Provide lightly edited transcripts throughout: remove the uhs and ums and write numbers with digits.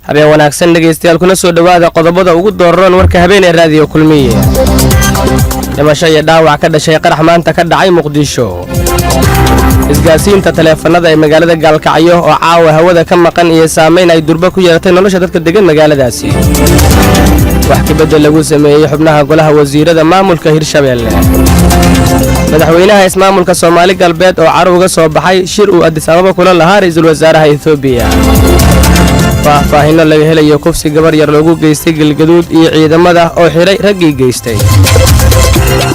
habeen wanaagsan dhegeystayaal kuna soo dhawaada qodobada ugu dooran warka habeenee raadiyo kulmiye. dhimasho iyo dhaawac ka dhashay qarax maanta ka dhacay Muqdisho. isgaarsiinta taleefanada ee magaalada Gaalkacyo oo caawa hawada ka maqan iyo saameyn ay durba ku yeelatay nolosha dadka degan magaaladaasi. wax ka bedel lagu sameeyay xubnaha golaha wasiirada maamulka Hirshabeelle. madaxweynaha ismaamulka Soomaali Galbeed oo carruuga soo baxay shir uu Addis Ababa kula lahaa ra'iisul wasaaraha Itoobiya. faahfaahinno laga helayo kufsi gabar yar loogu geystay Galgaduud iyo ciidamada oo xiray raggii geystay.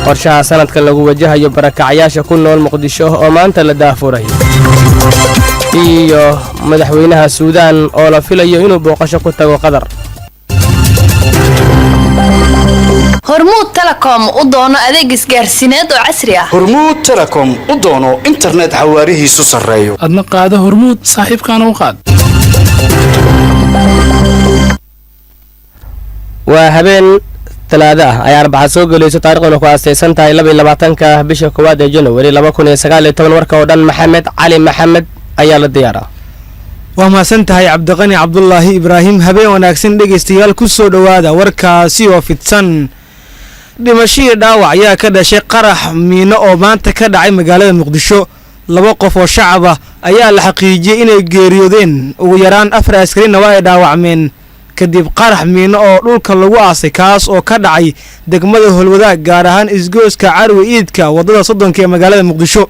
qorshaha sanadkan lagu wajahayo barakacyaasha ku nool Muqdisho oo maanta la daafuray. iyo madaxweynaha Suudaan oo la filayo inuu booqasho ku tago Qatar. hormuud telecom u doono adeeg isgaarsiineed oo casri ah. hormuud telecom u doono internet xawaarihiisu sareeyo. adna qaado hormuud saaxiibkaana u qaad. waa habeen talaado ah ay arbaca soo galayso taariikhduna ku aastaysan tahay 22 bisha koowaad ee January 2019 warka oo dhan Maxamed Cali Maxamed ayaa la diyaaraa. waa mahadsan tahay Cabdiqani Cabdullaahi Ibraahim. habeen wanaagsan dhegeystayaal ku soo dhawaada warkaasi oo fidsan. dhimasho dhaawac ayaa ka dhashay qarax miino oo maanta ka dhacay magaalada Muqdisho. 2 qof oo shacab ah ayaa la xaqiijiyay inay geeriyoodeen, ugu yaraan 4 askarina waa ay dhaawacmeen kadib qarax miino oo dhulka lagu aasay kaas oo ka dhacay degmada Holwadaag gaar ahaan isgooska Carwe Iidka wadada 30 ee magaalada Muqdisho.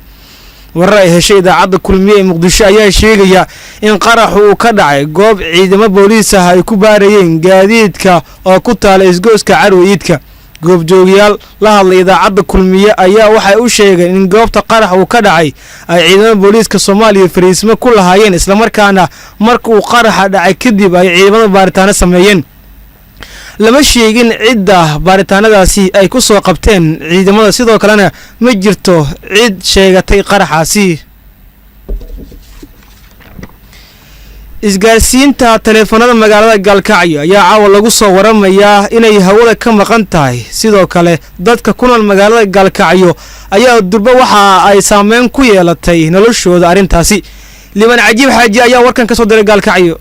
warar ay heshay idaacadda kulmiye ee Muqdisho ayaa sheegaya in qarax uu ka dhacay goob ciidamo booliis ah ay ku baarayeen gaadiidka oo ku taala isgooska Carwe Iidka. goobjoogayaal la hadlay idaacadda kulmiye ayaa waxay u sheegeen in goobta qarax uu ka dhacay ay ciidamada booliiska Soomaaliya fariismo ku lahaayeen, isla markaana markii uu qaraxa dhacay kadib ay ciidamada baaritaano sameeyeen. lama sheegin cidda baaritaanadaasi ay ku soo qabteen ciidamada, sidoo kalena ma jirto cid sheegatay qaraxaasi. isgaarsiinta taleefanada magaalada Gaalkacyo ayaa caawa lagu soo waramayaa inay hawada ka maqan tahay. sidoo kale dadka ku nool magaalada Gaalkacyo ayaa durba waxa ay saameyn ku yeelatay noloshooda arrintaasi. liman cajiib xaaji ayaa warkan ka soo diray Gaalkacyo.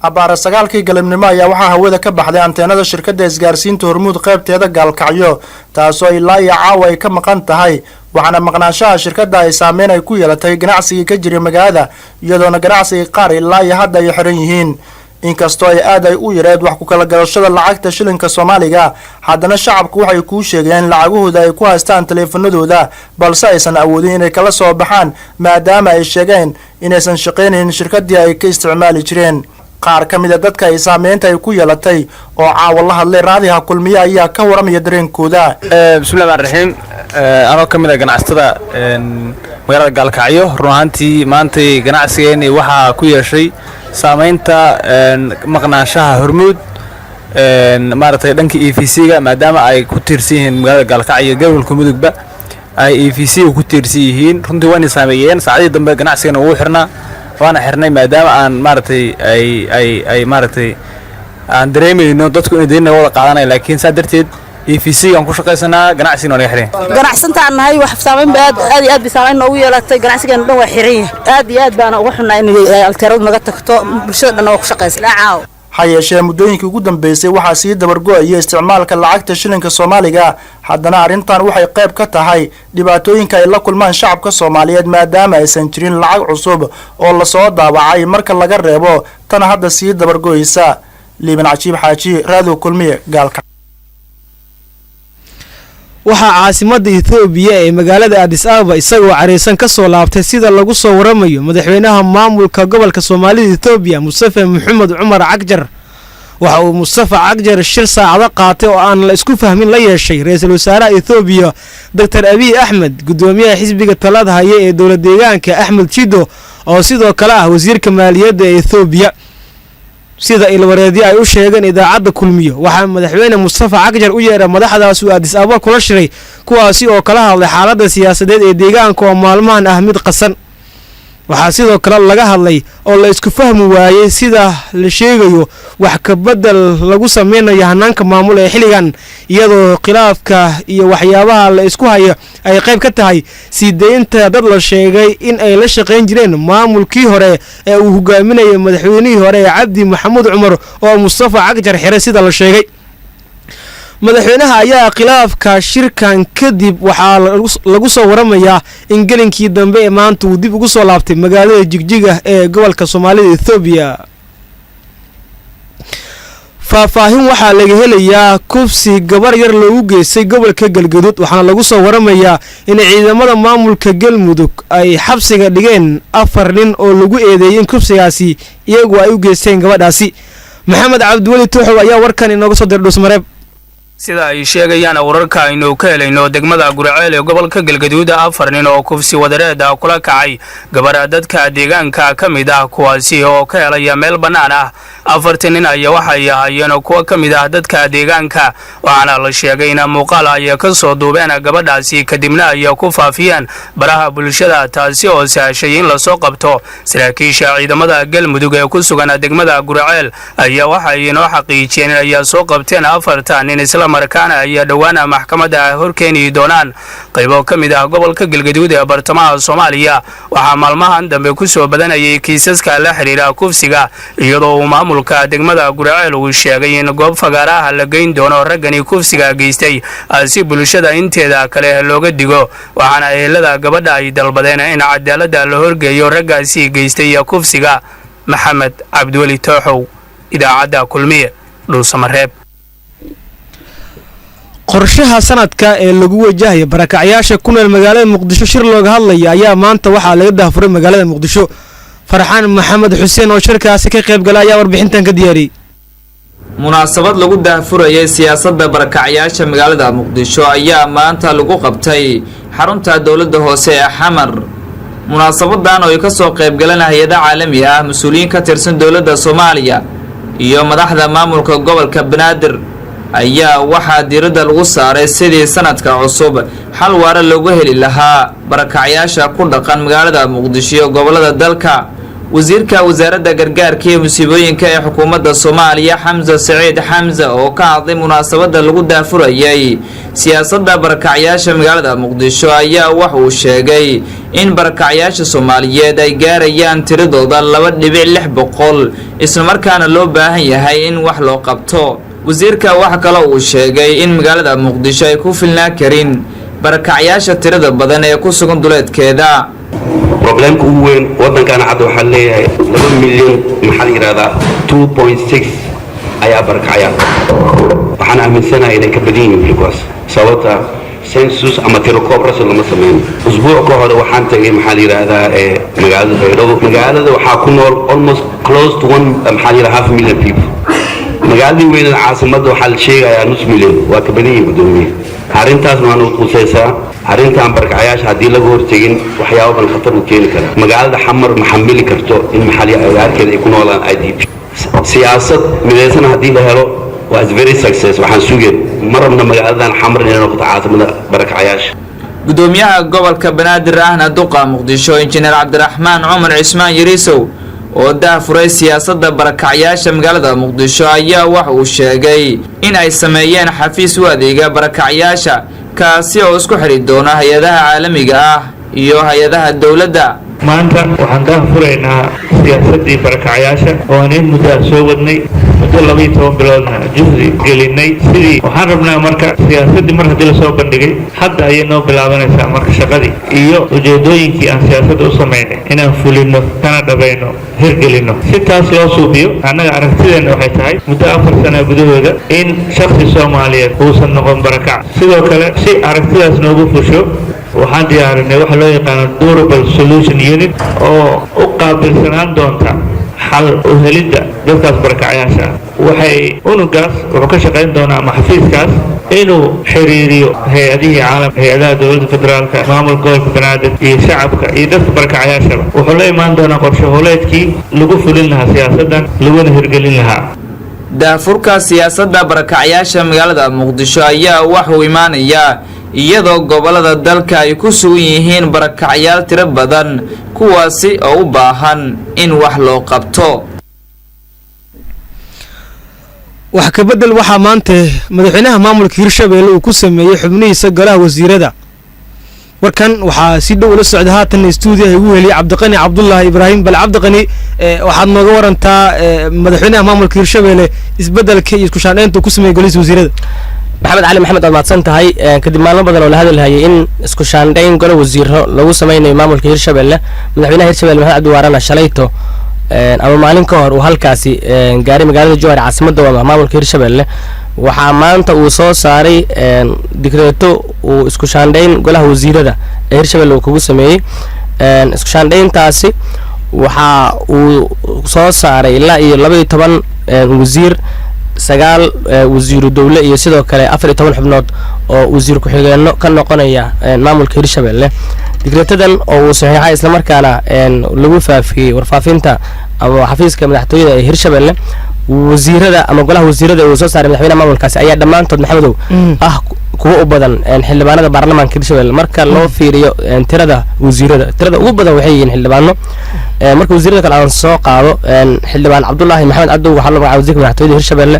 abaara 9 galabnimo ayaa waxaa hawada ka baxday anteenada shirkadda isgaarsiinta Hormuud qaybteeda Gaalkacyo, taasoo ilaa iyo caawa ay ka maqan tahay. waxaana maqnaanshaha shirkadda ay saameyn ay ku yeelatay ganacsiga ka jiray magaalada, iyadoona ganacsiga qaar ilaa iyo hadda ay xiran yihiin. inkastoo ay aad ay u yareed wax ku kala gadashada lacagta shilinka Soomaaliga, haddana shacabku waxay ku sheegeen lacagahooda ay ku haystaan taleefanadooda balse aysan awoodin inay kala soo baxaan maadaama ay sheegeen inaysan shaqaynaynin shirkaddii ay ka isticmaali jireen. qaar ka mid ah dadka ay saameynta ay ku yeelatay oo caawa la hadlay raadiyaha kulmiye ayaa ka waramaya dareenkooda. bismillaahir rahmaanir rahiim. anoo ka mid ah ganacsatada magaalada Gaalkacyo, run ahaantii maanta ganacsigeena waxa ku yeeshay saameynta maqnaanshaha Hormuud maartay dhanka EVC-ga maadaama ay ku tiirsan yihiin magaalada Gaalkacyo gobolka Mudugba ay EVC ku tiirsan yihiin. runtii waan saameeyeen saacadii dambe ganacsigeena uu xirnaa waana xirnay maadaama aan maartay ay maartay aan dareemayno dadku inay deyn wada qaadanay, laakiin saa darteed EVC aan ku shaqaysanaa ganacsiga oo laga xiray. ganacsantaan nahay wax saameyn aad bi saameyn noogu yeelatay ganacsigeena dhan waa xiran yahay. aad baan ugu xunnaa in alterad naga tagto bulshada dhan oo ku shaqaysanaa. hayeeshee muddooyinkii ugu dambeysay waxaa sii dabargo'aya isticmaalka lacagta shilinka Soomaaliga. haddana arrintan waxay qayb ka tahay dhibaatooyinka ay la kulmaan shacabka Soomaaliyeed maadaama aysan jirin lacag cusub oo la soo daabacay marka laga reebo tan hadda sii dabargo'aysa. liban cajiib xaaji, raadiyo kulmiye, Gaalkacyo. waxaa caasimadda Itoobiya ee magaalada Addis Ababa isagoo careysan ka soo laabtay sida lagu soo waramayo madaxweynaha maamulka gobolka Soomaalida Itoobiya Mustafa Maxamed Cumar Cagjar. waxa uu Mustafa Cagjar shir saacado qaatay oo aan la isku fahmin la yeeshay ra'iisul wasaaraha Itoobiya Dr. Abiy Ahmed, gudoomiyaha xisbiga talada haya ee dowlad deegaanka Ahmed Chido oo sidoo kale ah wasiirka maaliyadda ee Itoobiya. sida ilwareedii ay u sheegeen idaacadda kulmiyo, waxaa madaxweyne Mustafa Cagjar u yeeray madaxdaas uu Addis Ababa kula shiray kuwaasi oo kala hadlay xaaladda siyaasadeed ee deegaanka oo maalmahan ah mid qasan. waxaa sidoo kale laga hadlay oo la isku fahmi waayey sida la sheegayo wax ka bedel lagu sameynayo hanaanka maamul ee xilligan iyadoo khilaafka iyo waxyaabaha la isku hayo ay qayb ka tahay sii deynta dad la sheegay in ay la shaqayn jireen maamulkii hore ee uu hogaaminayay madaxweynihii hore ee cabdi maxamuud cumar oo mustafa cagjar xire sida la sheegay madaxweynaha ayaa khilaafka shirkan kadib waxaa lagu soo waramayaa in gelinkii dambe ee maanta uu dib ugu soo laabtay magaalada jigjiga ee gobolka soomaalida Ethiopia faahfaahin waxaa laga helayaa kufsi gabar yar loogu geystay gobolka Galgaduud waxaana lagu soo waramayaa in ciidamada maamulka Galmudug ay xabsiga dhigeen 4 nin oo lagu eedeeyay in kufsigaasi iyagu ay u geysteen gabadhaasi maxamed cabdiwali tuuxow ayaa warkan inooga soo diray Dhuusmareeb sida ay sheegayaan wararka aynu ka helayno degmada Guraceel ee gobolka Galgaduud 4 nin oo kufsi wadareed ah kula kacay gabar dadka deegaanka kamid ah kuwaasi oo ka helaya meel banaan ah 4 nin ayaa waxay ahaayeen kuwa kamid ah dadka deegaanka waxaana la sheegay in muuqaal ay ka soo duubeen gabadhaasi kadibna ay ku faafiyeen baraha bulshada taasi oo saashay in la soo qabto saraakiisha ciidamada Galmudug ee ku sugan degmada Guraceel ayaa waxay inoo xaqiijiyeen in ay soo qabteen 4 nin isla markaana ay dhawaana maxkamadda horkeeni doonaan qaybo kamid ah gobolka Galgaduud ee bartamaha Soomaaliya waxa maalmahan dambe ku soo badanayay kiisaska la xiriira kufsiga iyadoo maamulka degmada Guraceel uu sheegay in goob fagaaraha la geyn doono ragani kufsiga geystay si bulshada inteeda kale looga digo waxaana ehelada gabadha ay dalbadeen in cadaaladda la horgeeyo raggaasi geystay kufsiga maxamed cabdiwali tooxow idaacadda kulmiye Dhuusamareeb qorshaha sanadka ee lagu wajahayo barakacyaasha ku nool magaalada Muqdisho shir looga hadlayo ayaa maanta waxaa laga daafuray magaalada Muqdisho farxaan maxamed xuseen oo shirkaasi ka qayb galay ayaa warbixintan ka diyaariyay munaasabad lagu daafurayay siyaasadda barakacyaasha magaalada Muqdisho ayaa maanta lagu qabtay xarunta dawladda hoose ee Xamar munaasabadan oo ay ka soo qayb galeen hay'adaha caalamiga ah mas'uuliyiin ka tirsan dawladda Soomaaliya iyo madaxda maamulka gobolka Banaadir ayaa waxaa diiradda lagu saaray sidii sanadka cusub xal waara loogu heli lahaa barakacyaasha ku dhaqan magaalada Muqdisho iyo gobolada dalka wasiirka wasaaradda gargaarka iyo musiibooyinka ee xukuumadda Soomaaliya Xamza Saciid Xamza oo ka hadlay munaasabada lagu daafurayay siyaasadda barakacyaasha magaalada Muqdisho ayaa wax uu sheegay in barakacyaasha Soomaaliyeed ay gaarayaan tiradooda 2.6 isla markaana loo baahan yahay in wax loo qabto wasiirka waxa kale uu sheegay in magaalada Muqdisho ay ku filnaan karin barakacyaasha tirada badan ee ku sugan duleedkeeda problemka ugu weyn wadankan hadda waxa leeyahay 2 milyan maxaa yiraahdaa 2.6 ayaa barakacaya waxaan aaminsanahay inay ka badan yihiin kuwaas sababta census ama tirokoob rasmi lama sameeyo usbuuc ka hor waxaan tagay maxaa yiraahdaa magaalada Baydhabo magaalada waxaa ku nool almost close to 1.5 million people magaaladii weyn ee caasimadda waxaa la sheegayaa nus milyan waa ka badan yihiin gudoomiye arrintaas waan u qusaysaa arrintan barakacyaasha haddii laga hortagin waxyaabo badan khatar u keeni kara magaalada Xamar ma xamili karto in maxalli agagaarkeeda ay ku noolaan IDP siyaasad midaysan haddii la helo waa very success waxaan sugeen marabna magaaladan Xamar inay noqoto caasimada barakacyaasha gudoomiyaha gobolka Banaadir ahna duqa Muqdisho injineer Cabdiraxmaan Cumar Cismaan Yariisow oo daafuray siyaasadda barakacyaasha magaalada Muqdisho ayaa wax uu sheegay in ay sameeyeen xafiis u adeega barakacyaasha kaasi oo isku xiri doona hay'adaha caalamiga ah iyo hay'adaha dawladda maanta waxaan daafuraynaa siyaasaddii barakacyaasha oo aan muddo soo wadnay muddo 12 biloodna juhdi gelinay sidii waxaan rabnaa marka siyaasaddii mar haddii la soo bandhigay hadda ayay noo bilaabanaysaa marka shaqadii iyo ujeedooyinkii aan siyaasadda u sameynay inaan fulino kana dhabayno hirgelino si taas loo suubiyo annaga aragtideena waxay tahay muddo 4 sano gudahooda in shakhsi Soomaaliyeed uusan noqon barakac sidoo kale si aragtidaas noogu fusho waxaan diyaarinay waxa loo yaqaan durable solution unit oo u qaabilsanaan doonta xal u helidda dadkaas barakacyaasha waxay unugaas wuxuu ka shaqayn doonaa maxafiiskaas inuu xiriiriyo hay'adihii caalamka hay'adaha dawladda federaalka maamulka gobolka Banaadir iyo shacabka iyo dadka barakacyaasha wuxuu la imaan doonaa qorshe howleedkii lagu fulin lahaa siyaasaddan laguna hirgelin lahaa daafurka siyaasadda barakacyaasha magaalada Muqdisho ayaa wax uu imaanaya iyadoo gobolada dalka ay ku sugan yihiin barakacyaal tiro badan kuwaasi oo u baahan in wax loo qabto. wax ka bedel waxaa maanta madaxweynaha maamulka Hirshabelle uu ku sameeyay xubnihiisa golaha wasiirada. warkan waxaa si dhow ula socda haatan stuudiyaha igu heliyay Cabdiqani Cabdullaahi Ibraahim bal Cabdiqani waxaad nooga warantaa madaxweynaha maamulka Hirshabelle isbedelka iyo isku shaqeynta ku sameeyay golaha wasiirada. maxamed cali maxamed aad mahadsan tahay kadib maalmo badan oo la hadalhayay in isku shaandhayn golaha wasiiro lagu sameeyo maamulka Hirshabelle madaxweynaha Hirshabelle Maxamed Cabdi Waarana shalayto ama maalin ka hor uu halkaasi gaaray magaalada Jowhar caasimadda maamulka Hirshabelle waxaa maanta uu soo saaray digreeto uu isku shaandhayn golaha wasiirada ee Hirshabelle uu kugu sameeyay isku shaandhayntaasi waxa uu soo saaray ilaa iyo 12 wasiir 9 wasiiru dawle iyo sidoo kale 14 xubnood oo wasiir ku xigeenno ka noqonaya maamulka Hirshabelle digreetadan oo uu saxiixay isla markaana lagu faafiyay warfaafinta ama xafiiska madaxtooyada ee Hirshabelle wasiirada ama golaha wasiirada uu soo saaray madaxweynaha maamulkaasi ayaa dhamaantood maxamedow kuwa u badan xildhibaanada baarlamaanka Hirshabelle marka loo fiiriyo tirada wasiirada tirada ugu badan waxay yihiin xildhibaano marka wasiirada kale aan soo qaado xildhibaan Cabdullaahi Maxamed Cabdi waxa lagu magacaabay wasiirka madaxtooyada Hirshabelle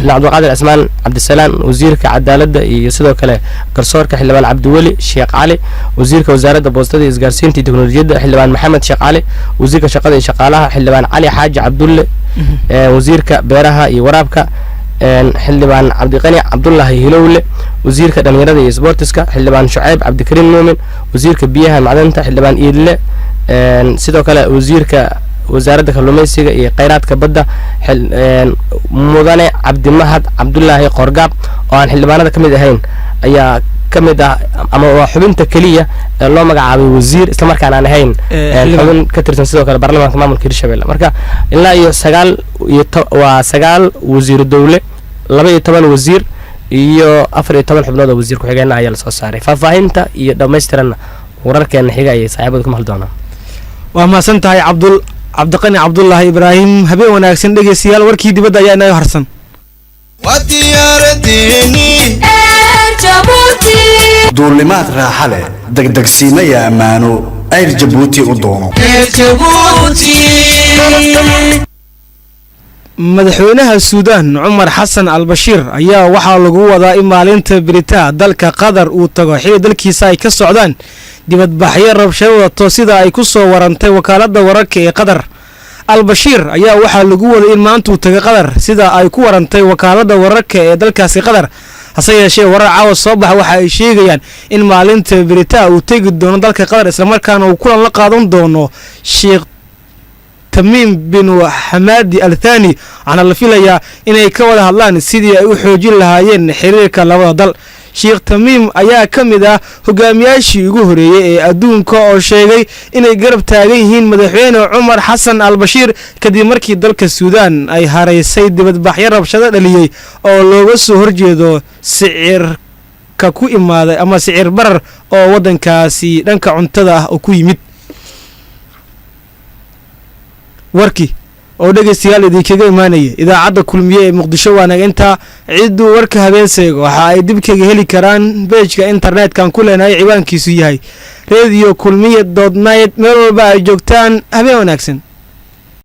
Cabdiqaadir Ismaan Cabdisalaam wasiirka cadaaladda iyo sidoo kale garsoorka xildhibaan Cabdiweli Sheekh Cali wasiirka wasaaradda boostada iyo isgaarsiinta iyo teknolojiyadda xildhibaan Maxamed Sheekh Cali wasiirka shaqada iyo shaqaalaha xildhibaan Cali Xaaji Cabdulle wasiirka beeraha iyo waraabka xildhibaan Cabdiqani Cabdullaahi Hilowle wasiirka dhalinyarada iyo sportiska xildhibaan Shucayb Cabdikariim Muumin wasiirka biyaha macdanta xildhibaan Iidle sidoo kale wasiirka wasaaradda kalluumaysiga iyo kheyraadka badda mudane Cabdimahad Cabdullaahi Qorgaab oo aan xildhibaanada kamid ahayn ayaa kamid ah ama waa xubinta kaliya ee loo magacaabay wasiir isla markaana aan ahayn xubin ka tirsan sidoo kale baarlamaanka maamulka Hirshabelle marka ilaa iyo 9 wasiir dawle 12 wasiir iyo 14 xubnood oo wasiir ku xigeenna ayaa la soo saaray faahfaahinta iyo dhameystiran wararkeena xiga ay saaxiibada ku mahal doonaan waa maasan tahay Cabdiqani Cabdullaahi Ibraahim habeen wanaagsan dhageystayaal warkii dibadda ayaa inoo harsan duulimaad raaxa leh degdegsiima iyo ammaano ayr Jabuuti u doono madaxweynaha Suudaan Cumar Xasan al-Bashir ayaa waxaa lagu wadaa in maalinta Biritaa dalka Qatar uu tago xilli dalkiisa ay ka socdaan dibadbaxyo rabshado wato sida ay ku soo warantay wakaaladda wararka ee Qatar al-Bashir ayaa waxaa lagu waday in maanta uu tago Qatar sida ay ku warantay wakaaladda wararka ee dalkaasi Qatar hase yeeshee warar caawa soo baxa waxa ay sheegayaan in maalinta Biritaa uu tagi doono dalka Qatar isla markaana uu kulan la qaadan doono Sheikh Tamim bin Hamadi Al-Thani ana la filayaa inay ka wada hadlaan sidii ay u xoojin lahaayeen xiriirka labada dal Sheikh Tamim ayaa kamid ah hogaamiyaashii ugu horeeyay ee adduunka oo sheegay inay garab taagan yihiin madaxweyne Cumar Xasan al-Bashir kadib markii dalka Suudaan ay hareysay dibadbaxyo rabshado dhaliyay oo looga soo horjeedo sicirka ku imaaday ama sicir barar oo wadankaasi dhanka cuntada ah oo ku yimid warkii oo dhageystayaal idinkaga imaanaya idaacadda kulmiye ee Muqdisho waana inta ciddu warka habeenseego waxa ay dib kaga heli karaan page-ka internet-kan ku leenahay ciwaankiisu yahay radio kulmiye.net meel walba ay joogtaan habeen wanaagsan